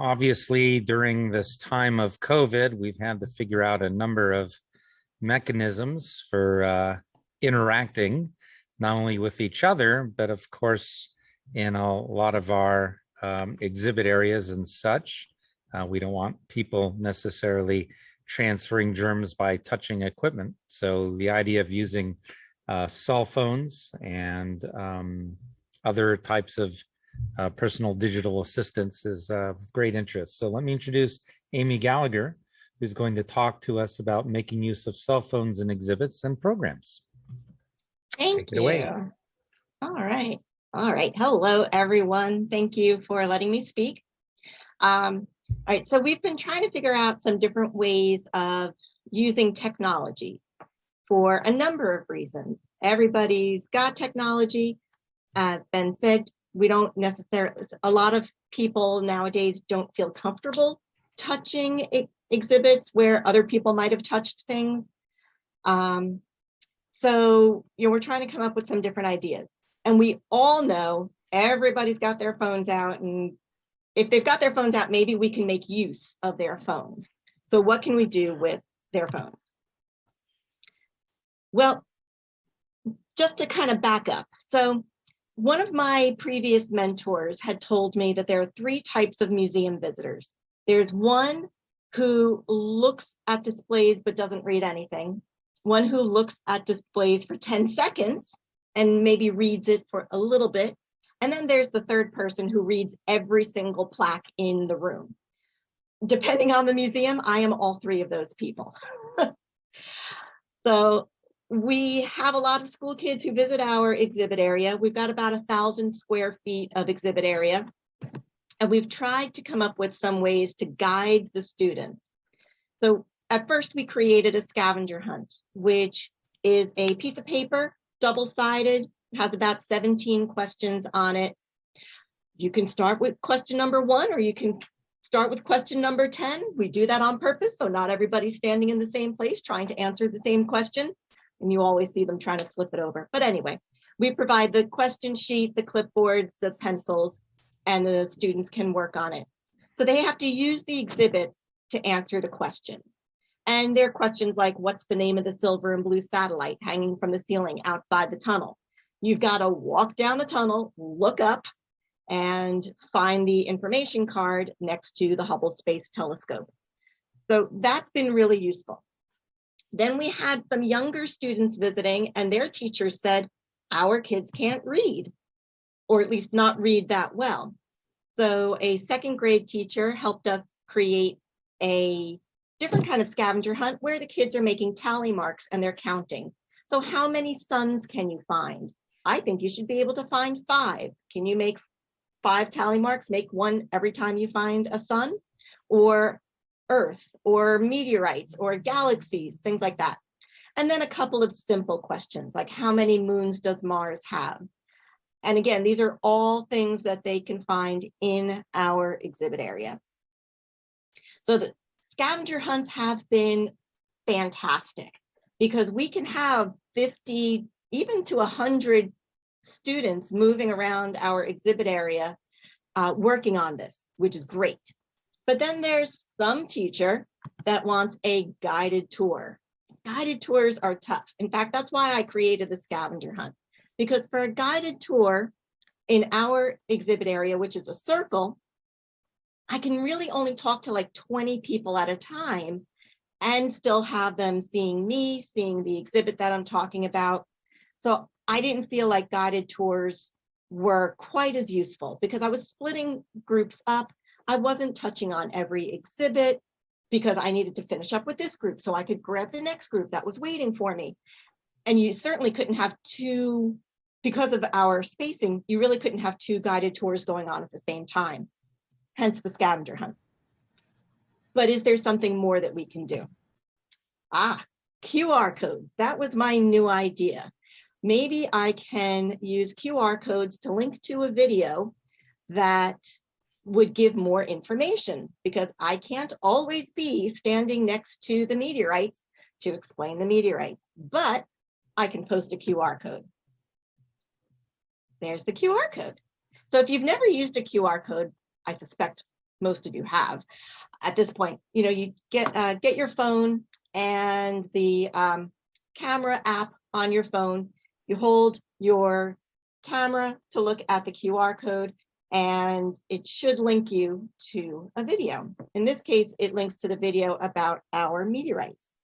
Obviously, during this time of COVID, we've had to figure out a number of mechanisms for interacting, not only with each other, but of course, in a lot of our exhibit areas and such. We don't want people necessarily transferring germs by touching equipment. So the idea of using cell phones and other types of personal digital assistants is of great interest. So let me introduce Amy Gallagher, who's going to talk to us about making use of cell phones in exhibits and programs. Thank you. Away. All right. Hello, everyone. Thank you for letting me speak. All right. So we've been trying to figure out some different ways of using technology for a number of reasons. Everybody's got technology. As Ben said, we don't necessarily, a lot of people nowadays don't feel comfortable touching exhibits where other people might have touched things. So, we're trying to come up with some different ideas. And we all know everybody's got their phones out. And if they've got their phones out, maybe we can make use of their phones. So what can we do with their phones? Well, just to kind of back up. So one of my previous mentors had told me that there are 3 types of museum visitors. There's one who looks at displays but doesn't read anything, one who looks at displays for 10 seconds and maybe reads it for a little bit, and then there's the third person who reads every single plaque in the room. Depending on the museum, I am all 3 of those people. So we have a lot of school kids who visit our exhibit area. We've got about 1,000 square feet of exhibit area. And we've tried to come up with some ways to guide the students. So at first we created a scavenger hunt, which is a piece of paper, double-sided, has about 17 questions on it. You can start with question number 1, or you can start with question number 10. We do that on purpose, so not everybody's standing in the same place trying to answer the same question. And you always see them trying to flip it over. But anyway, we provide the question sheet, the clipboards, the pencils, and the students can work on it. So they have to use the exhibits to answer the question. And there are questions like, what's the name of the silver and blue satellite hanging from the ceiling outside the tunnel? You've got to walk down the tunnel, look up, and find the information card next to the Hubble Space Telescope. So that's been really useful. Then we had some younger students visiting, and their teachers said, our kids can't read, or at least not read that well. So a 2nd grade teacher helped us create a different kind of scavenger hunt where the kids are making tally marks and they're counting. So how many suns can you find? I think you should be able to find 5. Can you make 5 tally marks, make 1 every time you find a sun? Or Earth, or meteorites, or galaxies, things like that. And then a couple of simple questions, like how many moons does Mars have? And again, these are all things that they can find in our exhibit area. So the scavenger hunts have been fantastic because we can have 50, even to 100 students moving around our exhibit area working on this, which is great. But then there's some teacher that wants a guided tour. Guided tours are tough. In fact, that's why I created the scavenger hunt, because for a guided tour in our exhibit area, which is a circle, I can really only talk to like 20 people at a time and still have them seeing me, seeing the exhibit that I'm talking about. So I didn't feel like guided tours were quite as useful because I was splitting groups up. I wasn't touching on every exhibit because I needed to finish up with this group so I could grab the next group that was waiting for me. And you certainly couldn't have 2, because of our spacing, you really couldn't have 2 guided tours going on at the same time, hence the scavenger hunt. But is there something more that we can do? QR codes. That was my new idea. Maybe I can use QR codes to link to a video that would give more information, because I can't always be standing next to the meteorites to explain the meteorites, but I can post a QR code. There's the QR code. So if you've never used a QR code, I suspect most of you have at this point. You get your phone and the camera app on your phone. You hold your camera to look at the QR code, and it should link you to a video. In this case, it links to the video about our meteorites.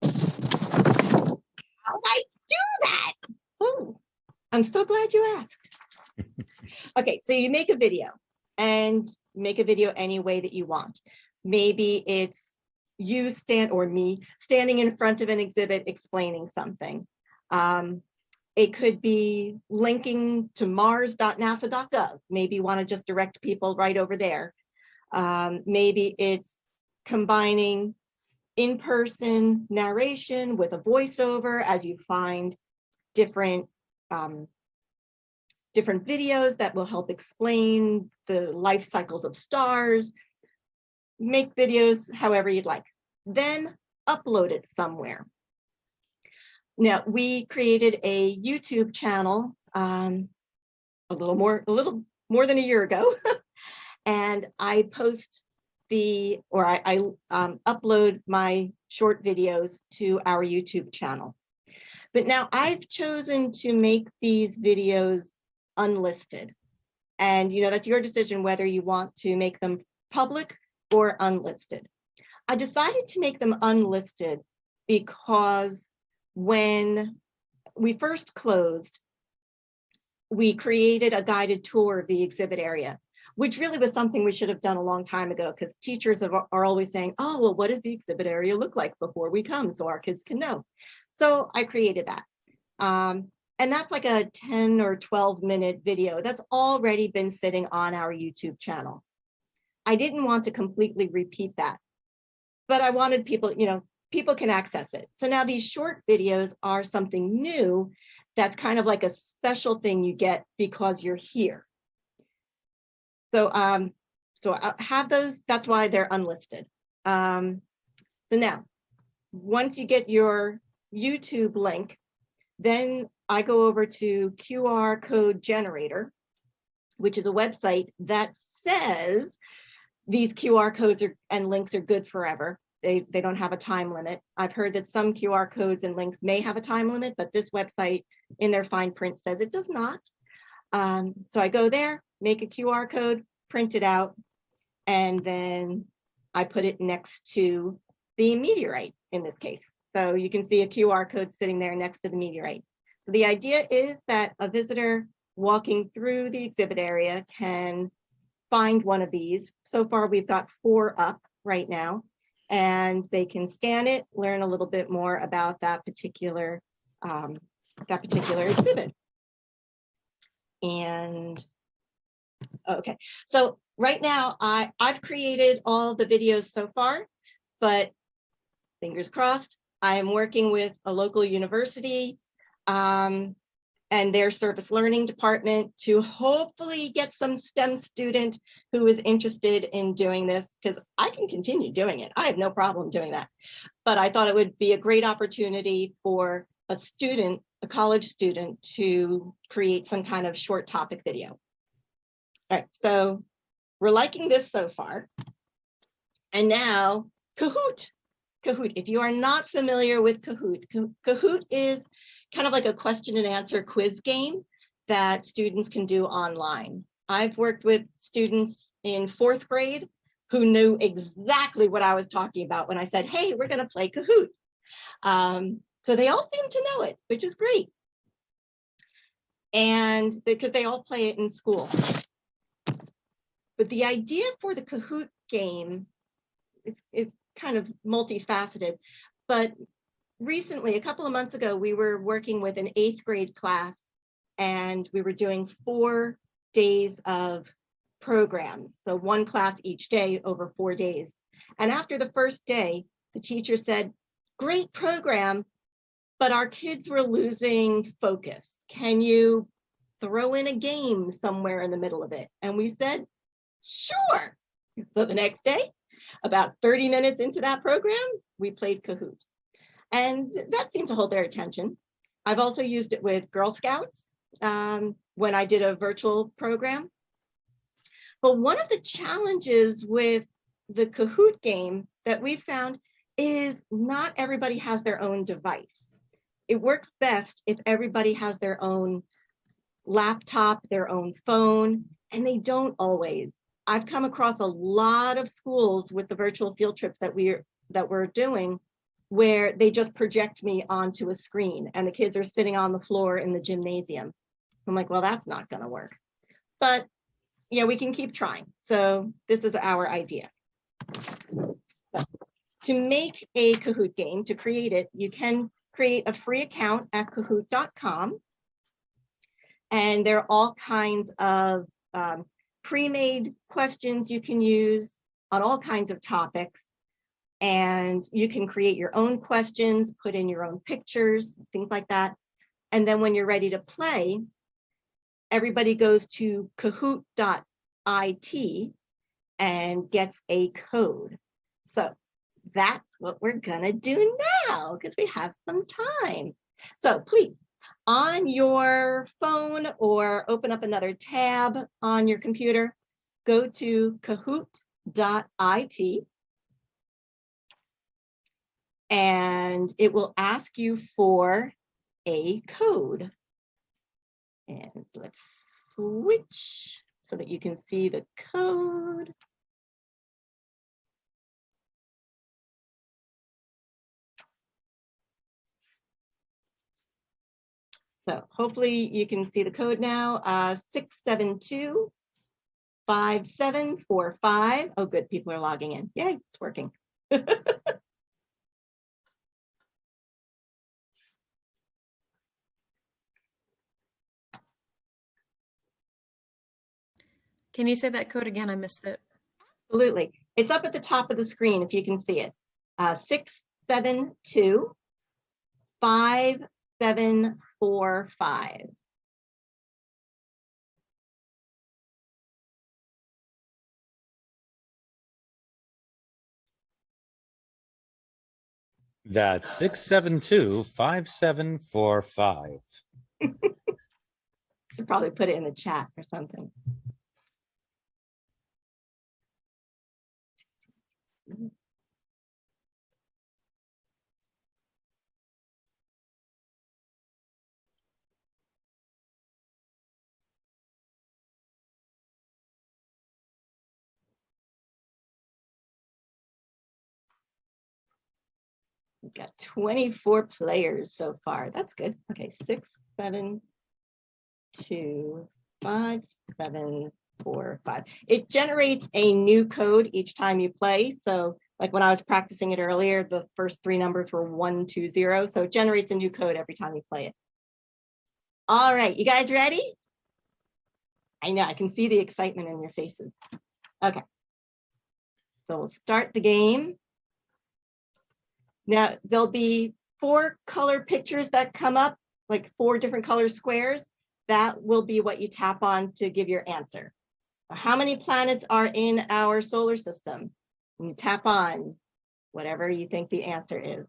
How do I do that? Oh, I'm so glad you asked. Okay, so you make a video, and make a video any way that you want. Maybe it's you or me standing in front of an exhibit explaining something. It could be linking to mars.nasa.gov. Maybe you want to just direct people right over there. Maybe it's combining in-person narration with a voiceover as you find different videos that will help explain the life cycles of stars. Make videos however you'd like, then upload it somewhere. Now, we created a YouTube channel a little more than a year ago, and I upload my short videos to our YouTube channel. But now I've chosen to make these videos unlisted, and that's your decision whether you want to make them public or unlisted. I decided to make them unlisted because when we first closed, we created a guided tour of the exhibit area, which really was something we should have done a long time ago, because teachers are always saying, oh, well, what does the exhibit area look like before we come, so our kids can know. So I created that. And that's like a 10 or 12-minute video that's already been sitting on our YouTube channel. I didn't want to completely repeat that, but I wanted people, people can access it. So now these short videos are something new that's kind of like a special thing you get because you're here. So I have those, that's why they're unlisted. So now, once you get your YouTube link, then I go over to QR Code Generator, which is a website that says these QR codes and links are good forever. They don't have a time limit. I've heard that some QR codes and links may have a time limit, but this website in their fine print says it does not. So I go there, make a QR code, print it out, and then I put it next to the meteorite in this case. So you can see a QR code sitting there next to the meteorite. So the idea is that a visitor walking through the exhibit area can find one of these. So far, we've got 4 up right now, and they can scan it, learn a little bit more about that particular exhibit. And okay, so right now I've created all the videos so far, but fingers crossed, I am working with a local university and their service learning department to hopefully get some STEM student who is interested in doing this, because I can continue doing it. I have no problem doing that. But I thought it would be a great opportunity for a student, a college student, to create some kind of short topic video. All right, so we're liking this so far. And now Kahoot. Kahoot, if you are not familiar with Kahoot, Kahoot is kind of like a question and answer quiz game that students can do online. I've worked with students in 4th grade who knew exactly what I was talking about when I said, hey, we're gonna play Kahoot. So they all seem to know it, which is great. And because they all play it in school. But the idea for the Kahoot game is kind of multifaceted, but recently, a couple of months ago, we were working with an 8th grade class, and we were doing 4 days of programs. So 1 class each day over 4 days. And after the first day, the teacher said, great program, but our kids were losing focus. Can you throw in a game somewhere in the middle of it? And we said, sure. So the next day, about 30 minutes into that program, we played Kahoot. And that seemed to hold their attention. I've also used it with Girl Scouts when I did a virtual program. But one of the challenges with the Kahoot game that we found is not everybody has their own device. It works best if everybody has their own laptop, their own phone, and they don't always. I've come across a lot of schools with the virtual field trips that we're doing where they just project me onto a screen and the kids are sitting on the floor in the gymnasium. I'm like, well, that's not going to work. But yeah, we can keep trying. So this is our idea. To make a Kahoot game, to create it, you can create a free account at kahoot.com. And there are all kinds of pre-made questions you can use on all kinds of topics. And you can create your own questions, put in your own pictures, things like that. And then when you're ready to play, everybody goes to kahoot.it and gets a code. So that's what we're gonna do now because we have some time. So please, on your phone or open up another tab on your computer, go to kahoot.it and it will ask you for a code. And let's switch so that you can see the code. So hopefully you can see the code now, 6725745. Oh, good, people are logging in. Yay, it's working. Can you say that code again? I missed it. Absolutely. It's up at the top of the screen if you can see it. 6725745. That's 6725745. Should probably put it in the chat or something. We've got 24 players so far. That's good. Okay, 6725745. It generates a new code each time you play. So like when I was practicing it earlier, the first three numbers were 120. So it generates a new code every time you play it. All right, you guys ready? I know, I can see the excitement in your faces. Okay, so we'll start the game. Now, there'll be 4 color pictures that come up, like 4 different color squares. That will be what you tap on to give your answer. How many planets are in our solar system? And you tap on whatever you think the answer is.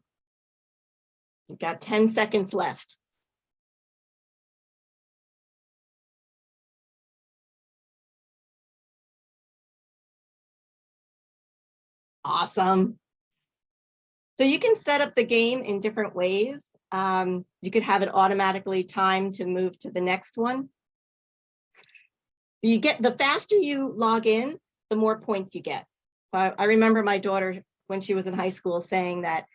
You've got 10 seconds left. Awesome. So you can set up the game in different ways. You could have it automatically timed to move to the next one. You get, the faster you log in, the more points you get. So I remember my daughter when she was in high school saying that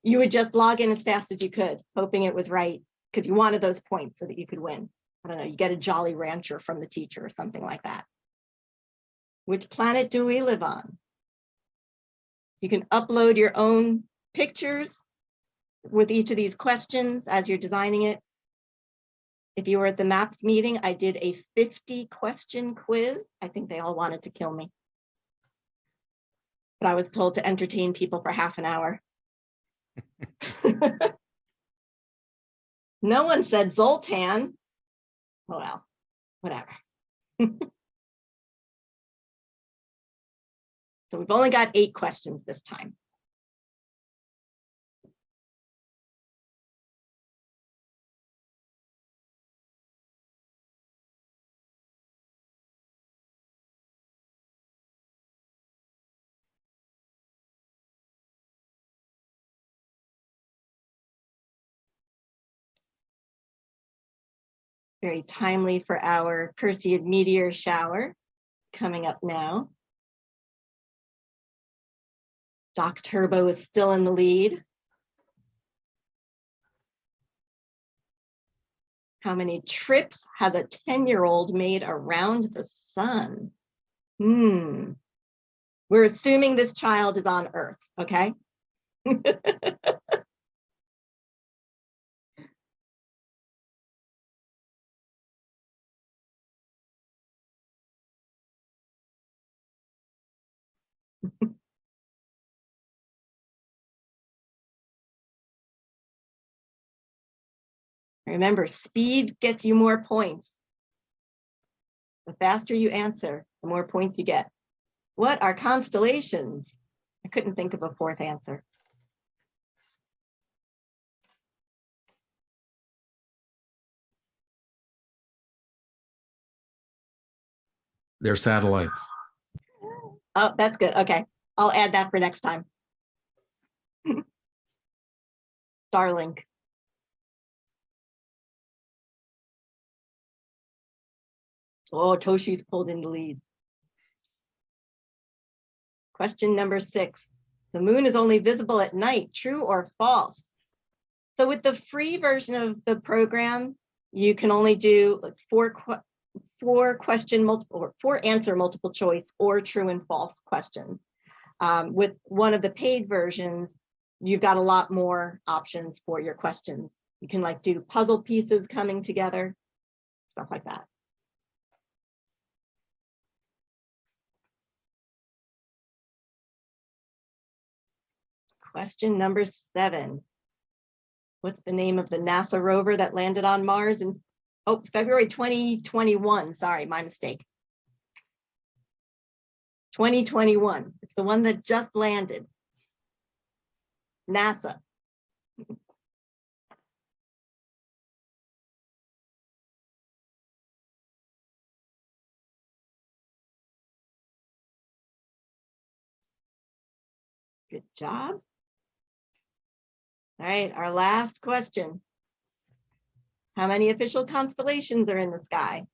you would just log in as fast as you could, hoping it was right because you wanted those points so that you could win. I don't know, you get a Jolly Rancher from the teacher or something like that. Which planet do we live on? You can upload your own pictures with each of these questions as you're designing it. If you were at the MAPS meeting, I did a 50-question quiz. I think they all wanted to kill me. But I was told to entertain people for half an hour. No one said Zoltan. Oh, well, whatever. So we've only got 8 questions this time. Very timely for our Perseid meteor shower coming up now. Doc Turbo is still in the lead. How many trips has a 10-year-old made around the sun? We're assuming this child is on Earth, okay? Remember, speed gets you more points. The faster you answer, the more points you get. What are constellations? I couldn't think of a fourth answer. They're satellites. Oh, that's good. Okay, I'll add that for next time. Starlink. Oh, Toshi's pulled in the lead. Question number 6. The moon is only visible at night, true or false? So with the free version of the program, you can only do like four answer multiple choice or true and false questions. With one of the paid versions, you've got a lot more options for your questions. You can like do puzzle pieces coming together, stuff like that. Question number 7. What's the name of the NASA rover that landed on Mars in February 2021? Sorry, my mistake. 2021. It's the one that just landed. NASA. Good job. All right, our last question. How many official constellations are in the sky?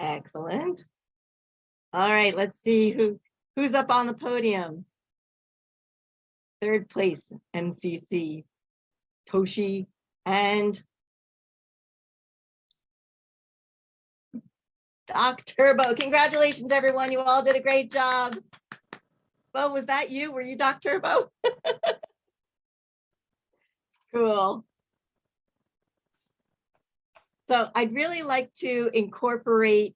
Excellent. All right, let's see who's up on the podium. 3rd place, MCC, Toshi, and Doc Turbo. Congratulations, everyone. You all did a great job. Bo, was that you? Were you Doc Turbo? Cool. So I'd really like to incorporate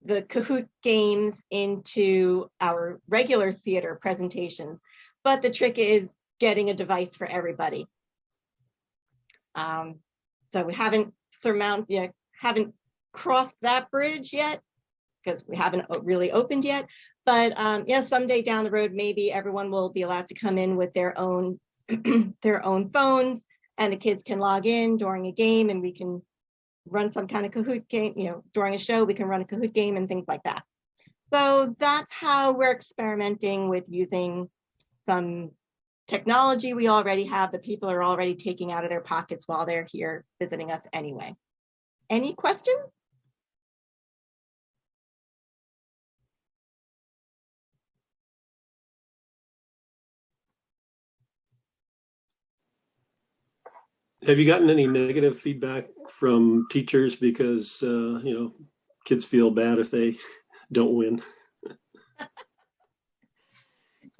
the Kahoot games into our regular theater presentations, but the trick is getting a device for everybody. So we haven't haven't crossed that bridge yet because we haven't really opened yet. But yeah, someday down the road, maybe everyone will be allowed to come in with their own their own phones, and the kids can log in during a game, and we can run some kind of Kahoot game, during a show, we can run a Kahoot game and things like that. So that's how we're experimenting with using some technology we already have that people are already taking out of their pockets while they're here visiting us anyway. Any questions? Have you gotten any negative feedback from teachers because, kids feel bad if they don't win?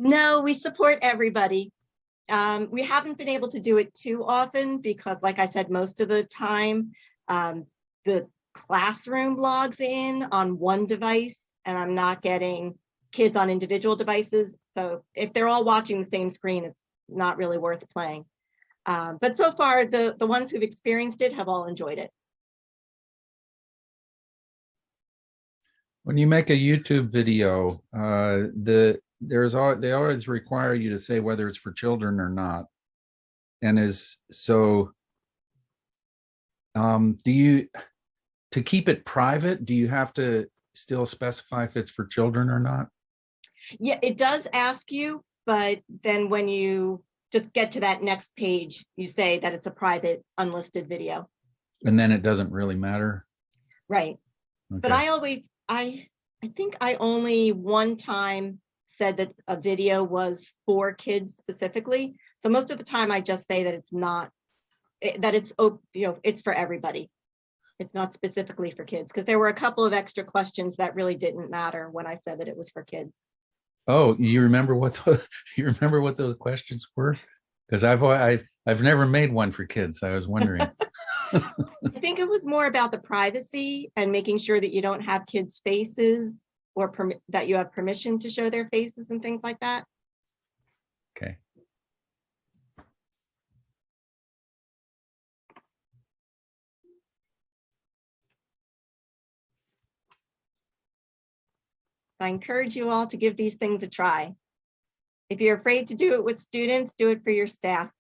No, we support everybody. We haven't been able to do it too often because, like I said, most of the time, the classroom logs in on one device and I'm not getting kids on individual devices. So if they're all watching the same screen, it's not really worth playing. But so far, the ones who've experienced it have all enjoyed it. When you make a YouTube video, they always require you to say whether it's for children or not. And is so to keep it private, do you have to still specify if it's for children or not? Yeah, it does ask you, but then when you just get to that next page, you say that it's a private unlisted video. And then it doesn't really matter. Right. Okay. But I think I only one time said that a video was for kids specifically. So most of the time I just say that it's not, that it's, it's for everybody. It's not specifically for kids, because there were a couple of extra questions that really didn't matter when I said that it was for kids. Oh, you remember what those questions were? Because I've never made one for kids. I was wondering. I think it was more about the privacy and making sure that you don't have kids' faces, or that you have permission to show their faces and things like that. Okay. I encourage you all to give these things a try. If you're afraid to do it with students, do it for your staff.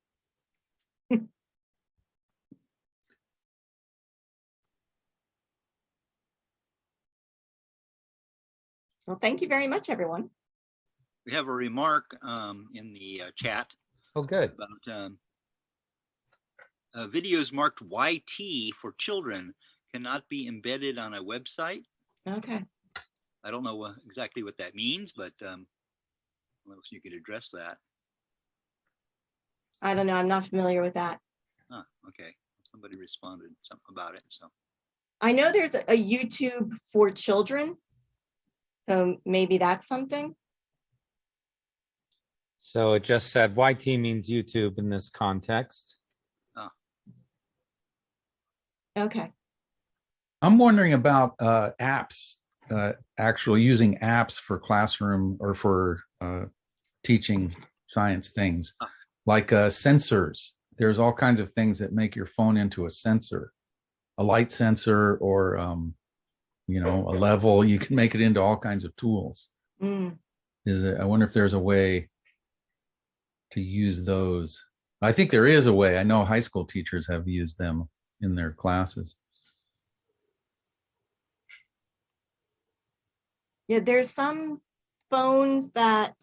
Well, thank you very much, everyone. We have a remark in the chat Oh, good. about videos marked YT for children cannot be embedded on a website. Okay. I don't know exactly what that means, but well, if you could address that. I don't know. I'm not familiar with that. Huh, okay. Somebody responded something about it. So I know there's a YouTube for children, so maybe that's something. So it just said YT means YouTube in this context. Okay. I'm wondering about apps, actually using apps for classroom or for teaching science things, like sensors. There's all kinds of things that make your phone into a sensor, a light sensor, or a level. You can make it into all kinds of tools. Mm. I wonder if there's a way to use those. I think there is a way. I know high school teachers have used them in their classes. Yeah, there's some phones that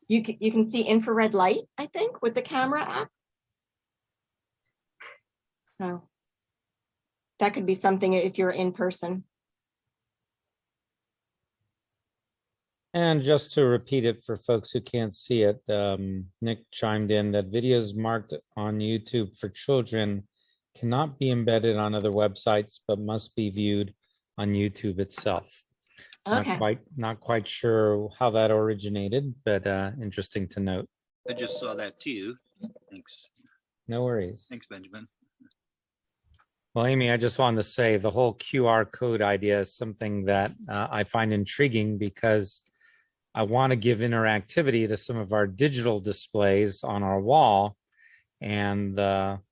you can see infrared light, I think, with the camera app. So that could be something if you're in person. And just to repeat it for folks who can't see it, Nick chimed in that videos marked on YouTube for children cannot be embedded on other websites, but must be viewed on YouTube itself. Okay. Not quite sure how that originated, but interesting to note. I just saw that too. Thanks. No worries. Thanks, Benjamin. Well, Amy, I just wanted to say the whole QR code idea is something that I find intriguing, because I want to give interactivity to some of our digital displays on our wall. And, how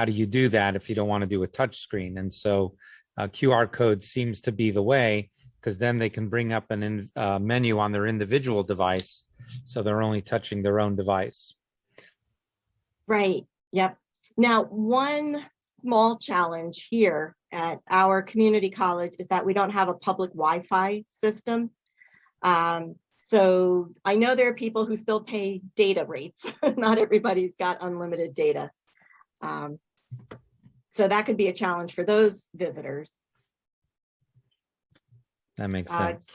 do you do that if you don't want to do a touch screen? And so QR code seems to be the way, because then they can bring up an menu on their individual device. So they're only touching their own device. Right. Yep. Now, one small challenge here at our community college is that we don't have a public Wi-Fi system. So I know there are people who still pay data rates. Not everybody's got unlimited data. So that could be a challenge for those visitors. That makes sense.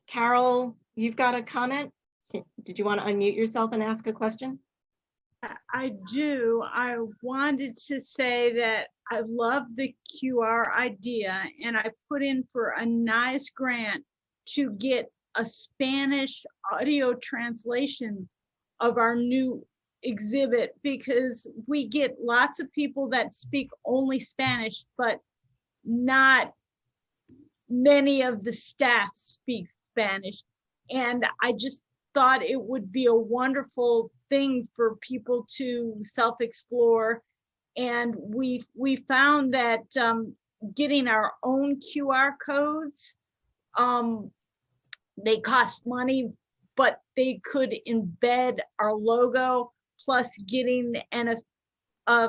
Carol, you've got a comment? Did you want to unmute yourself and ask a question? I do. I wanted to say that I love the QR idea, and I put in for a nice grant to get a Spanish audio translation of our new exhibit, because we get lots of people that speak only Spanish, but not many of the staff speak Spanish. And I just thought it would be a wonderful thing for people to self-explore. And we found that getting our own QR codes They cost money, but they could embed our logo, plus getting a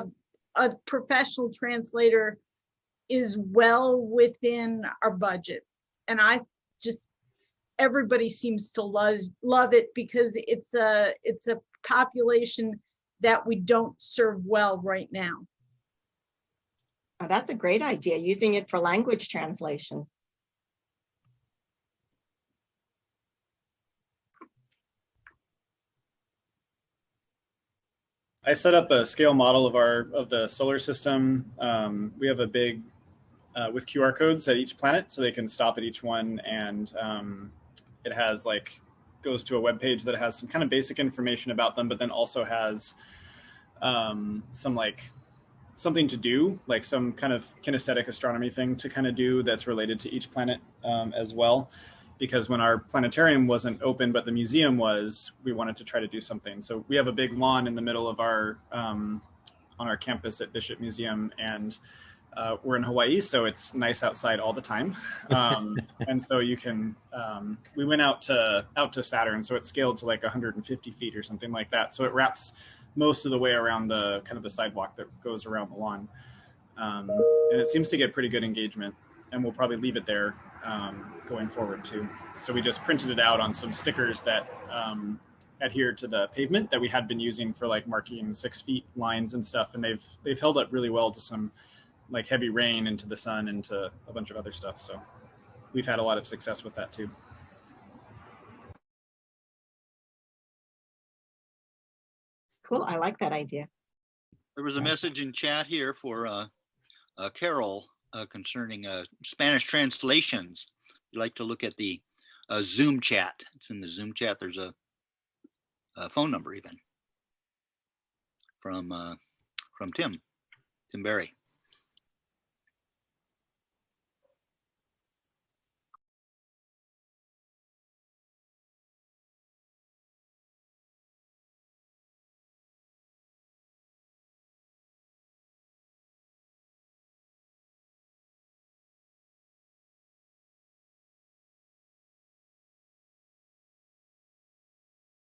professional translator is well within our budget. And everybody seems to love it because it's a population that we don't serve well right now. Oh, that's a great idea, using it for language translation. I set up a scale model of the solar system. We have a big with QR codes at each planet, so they can stop at each one, and it has goes to a web page that has some kind of basic information about them, but then also has some something to do, like some kind of kinesthetic astronomy thing to kind of do that's related to each planet as well. Because when our planetarium wasn't open, but the museum was, we wanted to try to do something. So we have a big lawn in the middle of our, on our campus at Bishop Museum, and we're in Hawaii, so it's nice outside all the time. And so you can, we went out to Saturn, so it's scaled to like 150 feet or something like that. So it wraps most of the way around the kind of the sidewalk that goes around the lawn. And it seems to get pretty good engagement, and we'll probably leave it there going forward too. So we just printed it out on some stickers that adhere to the pavement that we had been using for like marking 6 feet lines and stuff. And they've held up really well to some like heavy rain, into the sun, and to a bunch of other stuff. So we've had a lot of success with that too. Cool, I like that idea. There was a message in chat here for Carol concerning Spanish translations. You like to look at the Zoom chat. It's in the Zoom chat. There's a phone number even from Tim Berry.